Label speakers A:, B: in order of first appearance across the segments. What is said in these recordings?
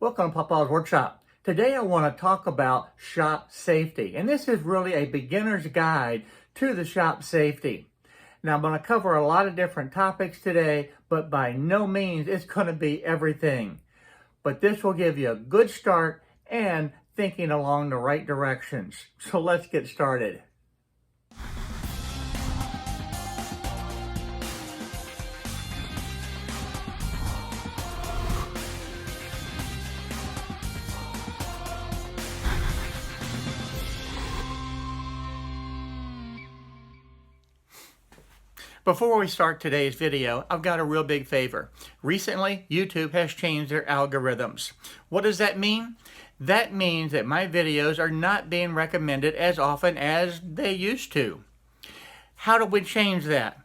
A: Welcome to Papa's Workshop. Today I want to talk about shop safety, and this is really a beginner's guide to the shop safety. Now I'm going to cover a lot of different topics today, but by no means it's going to be everything. But this will give you a good start and thinking along the right directions. So let's get started. Before we start today's video, I've got a real big favor. Recently, YouTube has changed their algorithms. What does that mean? That means that my videos are not being recommended as often as they used to. How do we change that?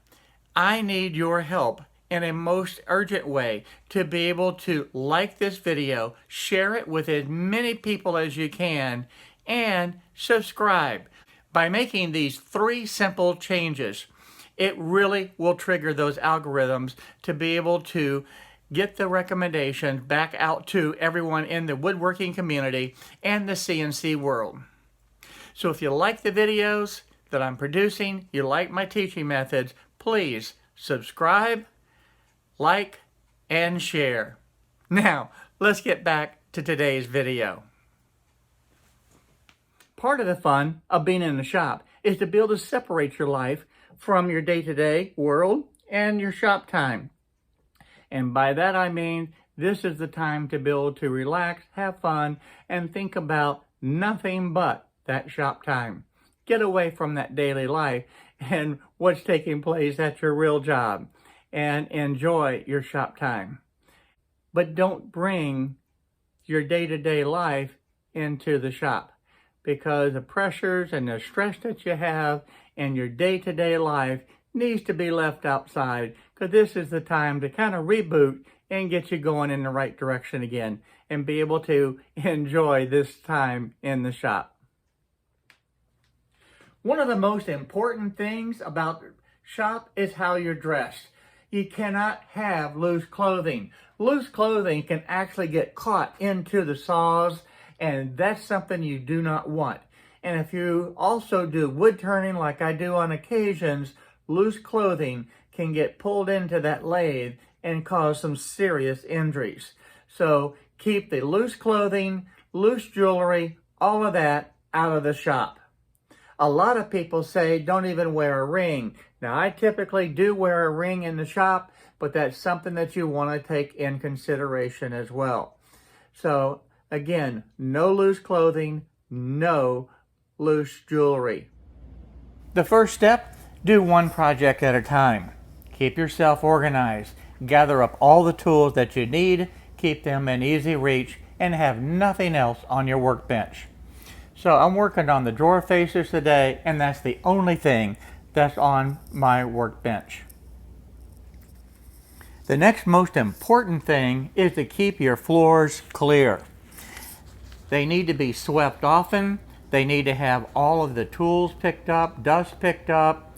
A: I need your help in a most urgent way to be able to like this video, share it with as many people as you can, and subscribe. By making these 3 simple changes, it really will trigger those algorithms to be able to get the recommendations back out to everyone in the woodworking community and the CNC world. So if you like the videos that I'm producing, you like my teaching methods, please subscribe, like, and share. Now, let's get back to today's video. Part of the fun of being in the shop is to be able to separate your life from your day-to-day world and your shop time. And by that I mean this is the time to be able to relax, have fun, and think about nothing but that shop time. Get away from that daily life and what's taking place at your real job and enjoy your shop time. But don't bring your day-to-day life into the shop, because the pressures and the stress that you have in your day-to-day life needs to be left outside, because this is the time to kind of reboot and get you going in the right direction again and be able to enjoy this time in the shop. One of the most important things about the shop is how you're dressed. You cannot have loose clothing. Loose clothing can actually get caught into the saws, and that's something you do not want. And if you also do wood turning like I do on occasions, loose clothing can get pulled into that lathe and cause some serious injuries. So keep the loose clothing, loose jewelry, all of that out of the shop. A lot of people say don't even wear a ring. Now I typically do wear a ring in the shop, but that's something that you want to take in consideration as well. So again, no loose clothing, no loose jewelry. The first step, do one project at a time. Keep yourself organized. Gather up all the tools that you need, keep them in easy reach, and have nothing else on your workbench. So I'm working on the drawer faces today, and that's the only thing that's on my workbench. The next most important thing is to keep your floors clear. They need to be swept often. They need to have all of the tools picked up, dust picked up,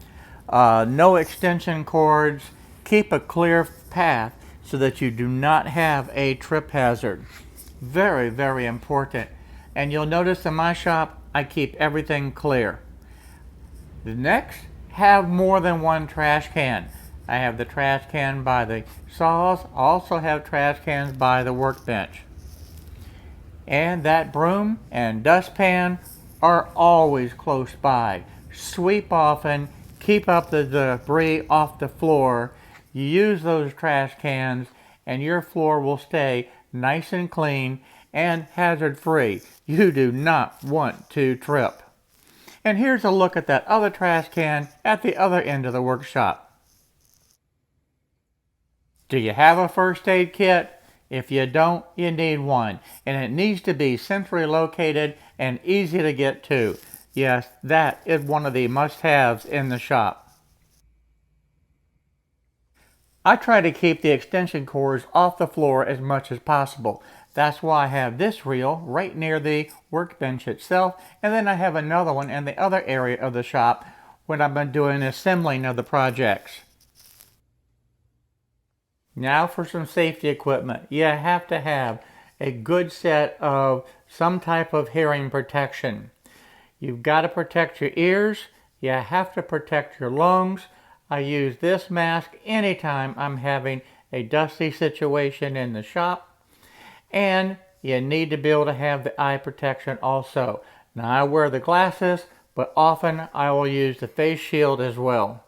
A: no extension cords. Keep a clear path so that you do not have a trip hazard. Very, very important. And you'll notice in my shop, I keep everything clear. The next, have more than one trash can. I have the trash can by the saws, also have trash cans by the workbench. And that broom and dustpan are always close by. Sweep often, keep up the debris off the floor. You use those trash cans and your floor will stay nice and clean and hazard free. You do not want to trip. And here's a look at that other trash can at the other end of the workshop. Do you have a first aid kit? If you don't, you need one, and it needs to be centrally located and easy to get to. Yes, that is one of the must-haves in the shop. I try to keep the extension cords off the floor as much as possible. That's why I have this reel right near the workbench itself, and then I have another one in the other area of the shop when I've been doing assembling of the projects. Now for some safety equipment. You have to have a good set of some type of hearing protection. You've got to protect your ears. You have to protect your lungs. I use this mask anytime I'm having a dusty situation in the shop. And you need to be able to have the eye protection also. Now I wear the glasses, but often I will use the face shield as well.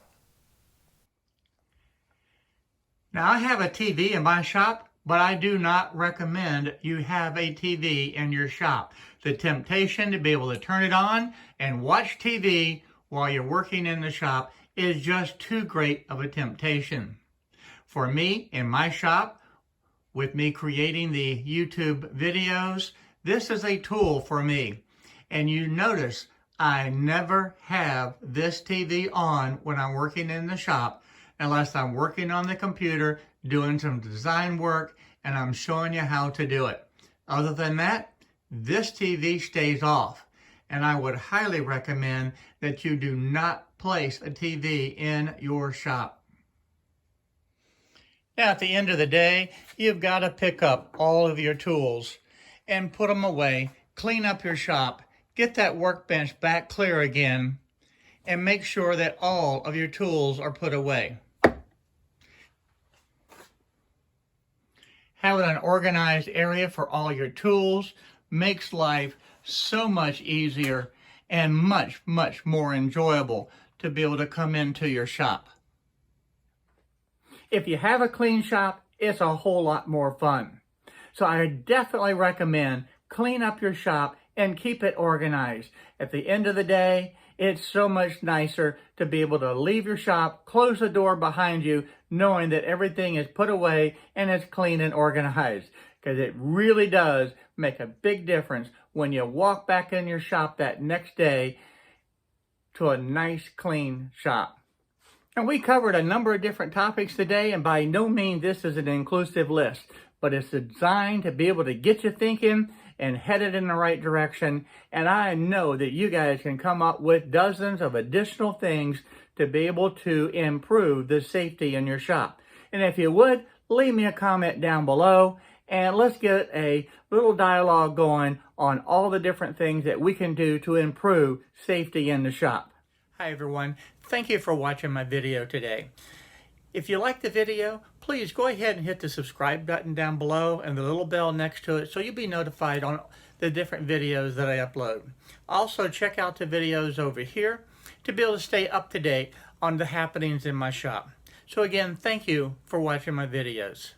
A: Now I have a TV in my shop, but I do not recommend you have a TV in your shop. The temptation to be able to turn it on and watch TV while you're working in the shop is just too great of a temptation. For me, in my shop, with me creating the YouTube videos, this is a tool for me. And you notice I never have this TV on when I'm working in the shop unless I'm working on the computer, doing some design work, and I'm showing you how to do it. Other than that, this TV stays off. And I would highly recommend that you do not place a TV in your shop. Now, at the end of the day, you've got to pick up all of your tools and put them away, clean up your shop, get that workbench back clear again, and make sure that all of your tools are put away. Having an organized area for all your tools makes life so much easier and much, much more enjoyable to be able to come into your shop. If you have a clean shop, it's a whole lot more fun. So I definitely recommend clean up your shop and keep it organized. At the end of the day, it's so much nicer to be able to leave your shop, close the door behind you, knowing that everything is put away and it's clean and organized. Because it really does make a big difference when you walk back in your shop that next day to a nice, clean shop. And we covered a number of different topics today, and by no means this is an inclusive list, but it's designed to be able to get you thinking and headed in the right direction. And I know that you guys can come up with dozens of additional things to be able to improve the safety in your shop. And if you would, leave me a comment down below, and let's get a little dialogue going on all the different things that we can do to improve safety in the shop. Hi everyone, thank you for watching my video today. If you like the video, please go ahead and hit the subscribe button down below and the little bell next to it so you'll be notified on the different videos that I upload. Also check out the videos over here to be able to stay up to date on the happenings in my shop. So again, thank you for watching my videos.